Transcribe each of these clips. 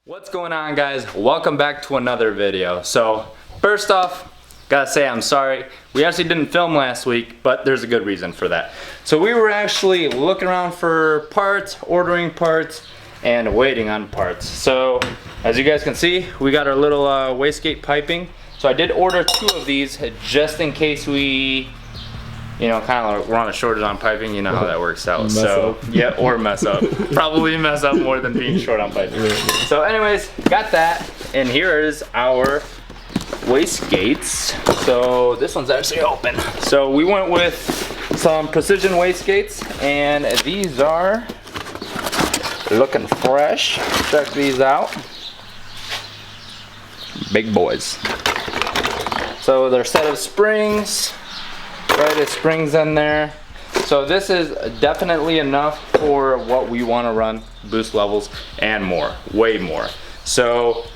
What's going on, guys? Welcome back to another video. So first off, gotta say I'm sorry. We actually didn't film last week, but there's a good reason for that. So we were actually looking around for parts, ordering parts, and waiting on parts. So as you guys can see, we got our little wastegate piping. So I did order 2 of these just in case we, you know, kind of like we're on a shortage on piping. You know how that works out. Yeah, or mess up. Probably mess up more than being short on piping. So anyways, got that, and here is our wastegates. So this one's actually open. So we went with some precision wastegates, and these are looking fresh. Check these out. Big boys. So they're a set of springs. Right, it springs in there. So this is definitely enough for what we want to run, boost levels and more, way more. So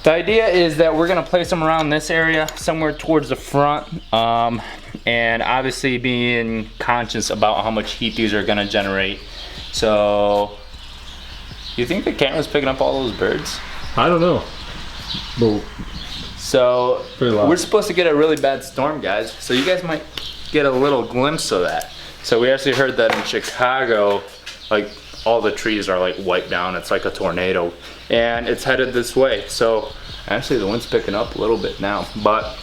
the idea is that we're gonna place them around this area, somewhere towards the front, and obviously being conscious about how much heat these are gonna generate. So, you think the camera's picking up all those birds? I don't know. But so we're supposed to get a really bad storm, guys. So you guys might get a little glimpse of that. So we actually heard that in Chicago, like all the trees are like wiped down. It's like a tornado, and it's headed this way. So actually the wind's picking up a little bit now. But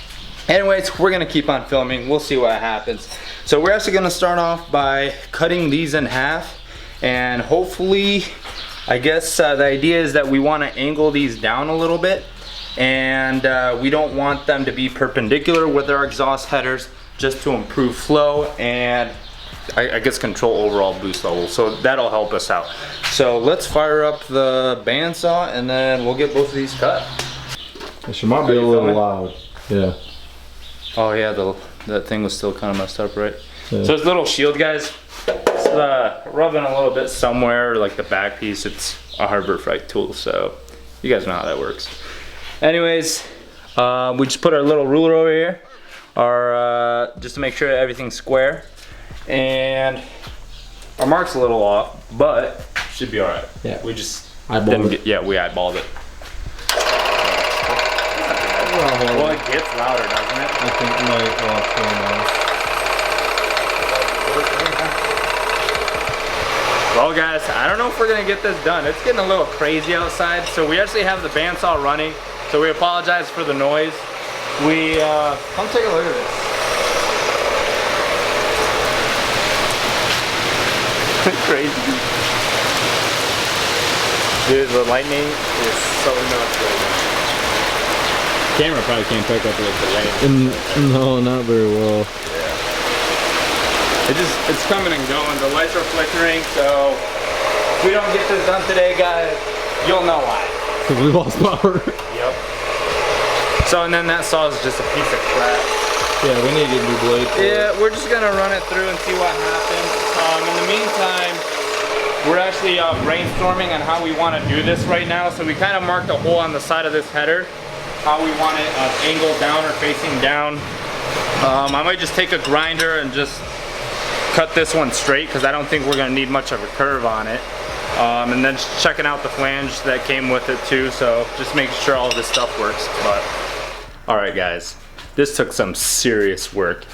anyways, we're gonna keep on filming. We'll see what happens. So we're actually gonna start off by cutting these in half, and hopefully, I guess the idea is that we want to angle these down a little bit. And we don't want them to be perpendicular with our exhaust headers, just to improve flow and I guess control overall boost level. So that'll help us out. So let's fire up the bandsaw and then we'll get both of these cut. It might be a little loud. Yeah. Oh yeah, that thing was still kind of messed up, right? Yeah. So this little shield, guys, it's rubbing a little bit somewhere, like the back piece. It's a Harbor Freight tool, so you guys know how that works. Anyways, we just put our little ruler over here, just to make sure everything's square. And our mark's a little off, but should be all right. Yeah. We just eyeballed it. Yeah, we eyeballed it. Well, it gets louder, doesn't it? I think it might turn off. Well, guys, I don't know if we're gonna get this done. It's getting a little crazy outside, so we actually have the bandsaw running. So we apologize for the noise. Come take a look at this. Crazy. Dude, the lightning is so nuts right now. Camera probably can't pick up like the light. No, not very well. Yeah. It's coming and going. The lights are flickering, so if we don't get this done today, guys, you'll know why. Because we lost power. Yep. So, and then that saw is just a piece of crap. Yeah, we need a new blade. Yeah, we're just gonna run it through and see what happens. In the meantime, we're actually brainstorming on how we want to do this right now. So we kind of marked a hole on the side of this header, how we want it angled down or facing down. I might just take a grinder and just cut this one straight because I don't think we're gonna need much of a curve on it. And then just checking out the flange that came with it too, so just making sure all this stuff works. But all right, guys, this took some serious work.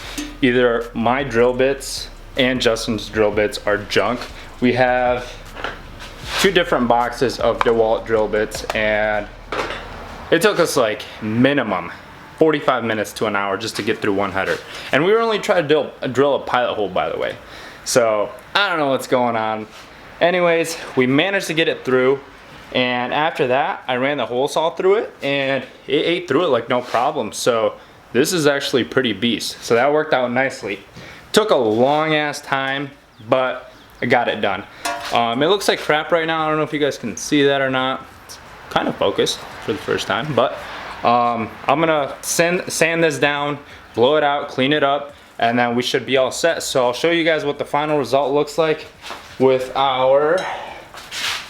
Either my drill bits and Justin's drill bits are junk. We have 2 different boxes of DeWalt drill bits, and it took us like minimum 45 minutes to an hour just to get through one header. And we were only trying to drill a pilot hole, by the way. So I don't know what's going on. Anyways, we managed to get it through, and after that I ran the hole saw through it and it ate through it like no problem. So this is actually pretty beast. So that worked out nicely. Took a long ass time, but I got it done. It looks like crap right now. I don't know if you guys can see that or not. It's kind of focused for the first time, but I'm gonna sand this down, blow it out, clean it up, and then we should be all set. So I'll show you guys what the final result looks like with our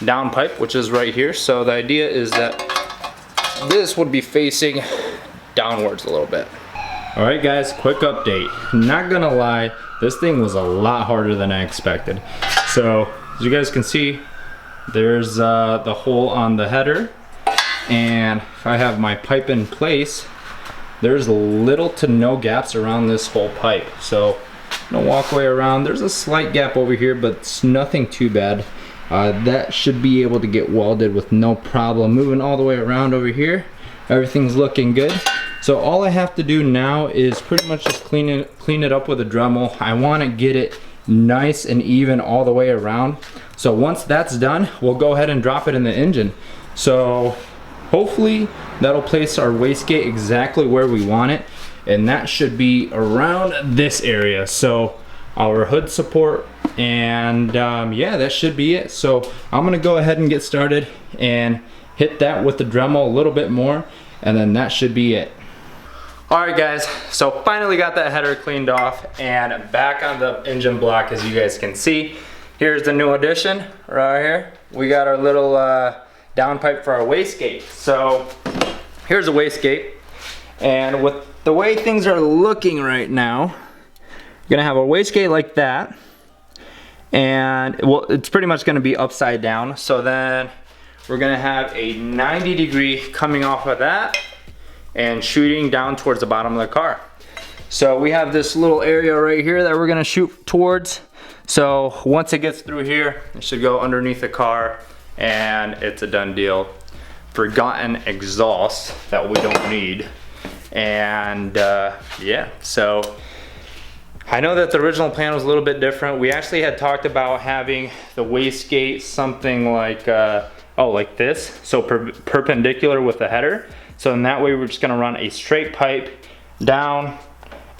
down pipe, which is right here. So the idea is that this would be facing downwards a little bit. All right, guys, quick update. Not gonna lie, this thing was a lot harder than I expected. So as you guys can see, there's the hole on the header, and if I have my pipe in place, there's little to no gaps around this whole pipe. So I'm gonna walk way around. There's a slight gap over here, but it's nothing too bad. That should be able to get welded with no problem. Moving all the way around over here, everything's looking good. So all I have to do now is pretty much just clean it up with a Dremel. I want to get it nice and even all the way around. So once that's done, we'll go ahead and drop it in the engine. So hopefully that'll place our wastegate exactly where we want it, and that should be around this area. So our hood support, and yeah, that should be it. So I'm gonna go ahead and get started and hit that with the Dremel a little bit more, and then that should be it. Alright guys, so finally got that header cleaned off and back on the engine block. As you guys can see, here's the new addition right here. We got our little downpipe for our wastegate. So here's a wastegate, and with the way things are looking right now, we're gonna have a wastegate like that, and well, it's pretty much gonna be upside down. So then we're gonna have a 90-degree coming off of that and shooting down towards the bottom of the car. So we have this little area right here that we're gonna shoot towards. So once it gets through here, it should go underneath the car, and it's a done deal. Forgotten exhaust that we don't need. And yeah, so I know that the original plan was a little bit different. We actually had talked about having the wastegate something like, like this, so perpendicular with the header. So in that way, we're just gonna run a straight pipe down,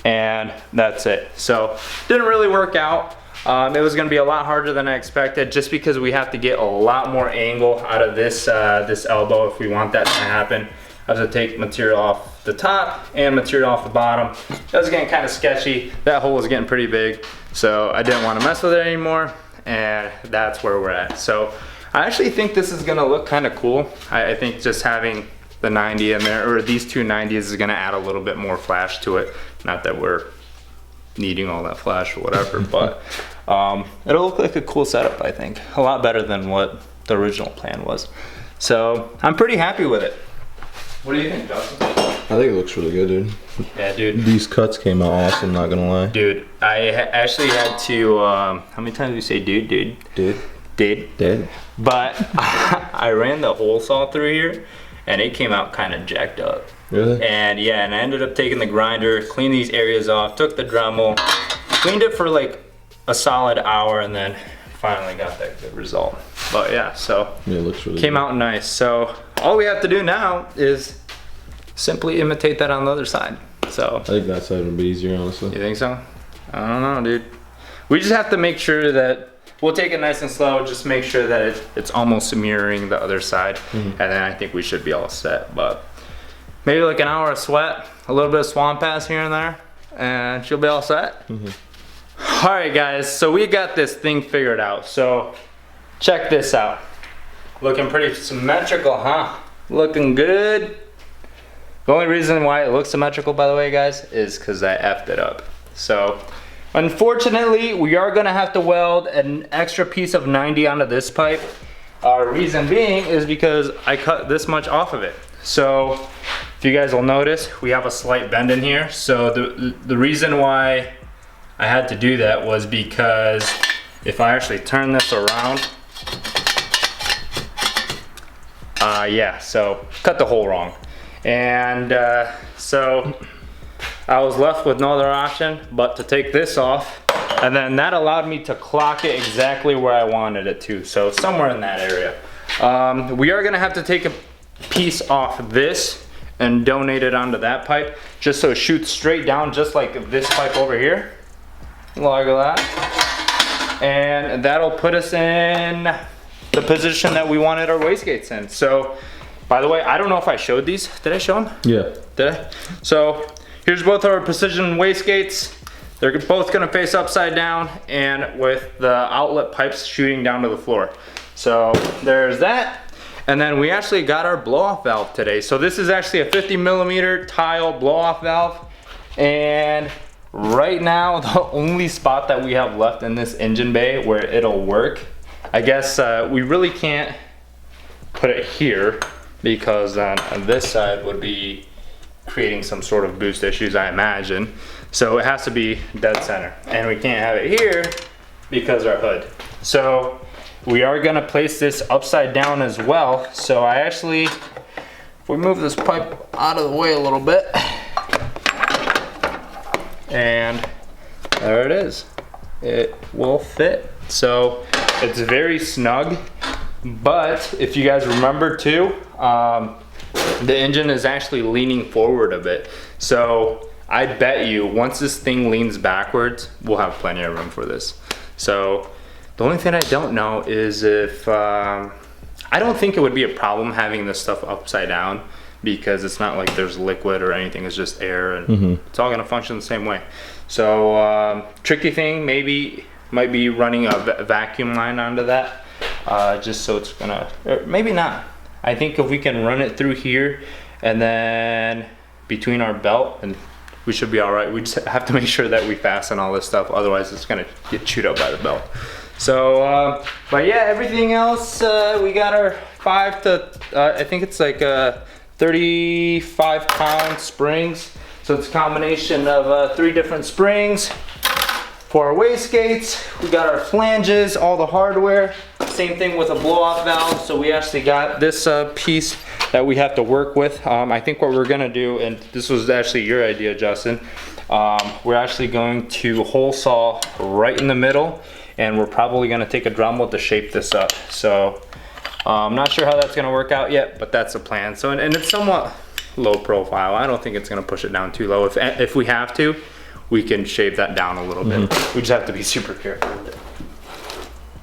and that's it. So didn't really work out. It was gonna be a lot harder than I expected, just because we have to get a lot more angle out of this this elbow if we want that to happen. I have to take material off the top and material off the bottom. That was getting kind of sketchy. That hole was getting pretty big, so I didn't want to mess with it anymore, and that's where we're at. So I actually think this is gonna look kind of cool. I think just having the 90 in there, or these two 90s, is gonna add a little bit more flash to it. Not that we're needing all that flash or whatever, but it'll look like a cool setup, I think. A lot better than what the original plan was. So I'm pretty happy with it. What do you think, Justin? I think it looks really good, dude. Yeah, dude. These cuts came out awesome, not gonna lie. Dude, I actually had to, how many times do you say dude? Dude. But I ran the hole saw through here, and it came out kind of jacked up. Really? And yeah, and I ended up taking the grinder, cleaned these areas off, took the Dremel, cleaned it for like a solid hour, and then finally got that good result. But yeah, so yeah, it looks really came good. out nice. So all we have to do now is simply imitate that on the other side. So I think that side would be easier, honestly. you think so? I don't know, dude. We just have to make sure that we'll take it nice and slow, just make sure that it's almost mirroring the other side, and then I think we should be all set. But maybe like an hour of sweat, a little bit of swamp pass here and there, and she'll be all set. All right, guys, so we got this thing figured out. So check this out. Looking pretty symmetrical, huh? Looking good. The only reason why it looks symmetrical, by the way, guys, is because I effed it up. So unfortunately, we are gonna have to weld an extra piece of 90 onto this pipe. Our reason being is because I cut this much off of it. So if you guys will notice, we have a slight bend in here. So the reason why I had to do that was because if I actually turn this around, yeah, so cut the hole wrong. And so I was left with no other option but to take this off, and then that allowed me to clock it exactly where I wanted it to, so somewhere in that area. We are gonna have to take a piece off this and donate it onto that pipe, just so it shoots straight down, just like this pipe over here, like that. And that'll put us in the position that we wanted our wastegates in. So, by the way, I don't know if I showed these. Did I show them? Yeah. Did I? So here's both our precision wastegates. They're both gonna face upside down, and with the outlet pipes shooting down to the floor. So there's that. And then we actually got our blow-off valve today. So this is actually a 50mm Tial blow-off valve. And right now, the only spot that we have left in this engine bay where it'll work I guess we really can't put it here because on this side would be creating some sort of boost issues, I imagine. So it has to be dead center, and we can't have it here because our hood. So we are gonna place this upside down as well. So I actually, if we move this pipe out of the way a little bit, and there it is. It will fit. So it's very snug, but if you guys remember too, the engine is actually leaning forward a bit. So I bet you once this thing leans backwards, we'll have plenty of room for this. So the only thing I don't know is if, I don't think it would be a problem having this stuff upside down because it's not like there's liquid or anything, it's just air and it's all gonna function the same way. So tricky thing might be running a vacuum line onto that, just so it's gonna, maybe not. I think if we can run it through here and then between our belt, and we should be all right. We just have to make sure that we fasten all this stuff, otherwise it's gonna get chewed up by the belt. So, but yeah, everything else, we got our I think it's like 35 pound springs. So it's a combination of 3 different springs. For our wastegates, we got our flanges, all the hardware. Same thing with a blow-off valve. So we actually got this piece that we have to work with. I think what we're gonna do, and this was actually your idea, Justin, we're actually going to hole saw right in the middle, and we're probably gonna take a Dremel to shape this up. So I'm not sure how that's gonna work out yet, but that's the plan. So, and it's somewhat low profile. I don't think it's gonna push it down too low. If we have to, we can shave that down a little bit. We just have to be super careful with it.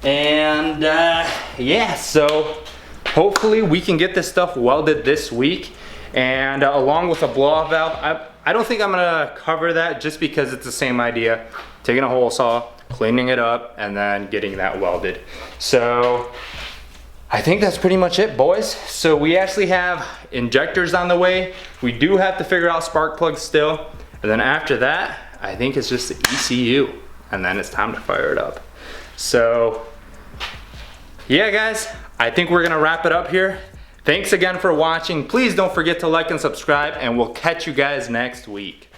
And yeah, so hopefully we can get this stuff welded this week. And along with a blow-off valve, I don't think I'm gonna cover that just because it's the same idea. Taking a hole saw, cleaning it up, and then getting that welded. So I think that's pretty much it, boys. So we actually have injectors on the way. We do have to figure out spark plugs still. And then after that, I think it's just the ECU. And then it's time to fire it up. So yeah, guys, I think we're gonna wrap it up here. Thanks again for watching. Please don't forget to like and subscribe, and we'll catch you guys next week.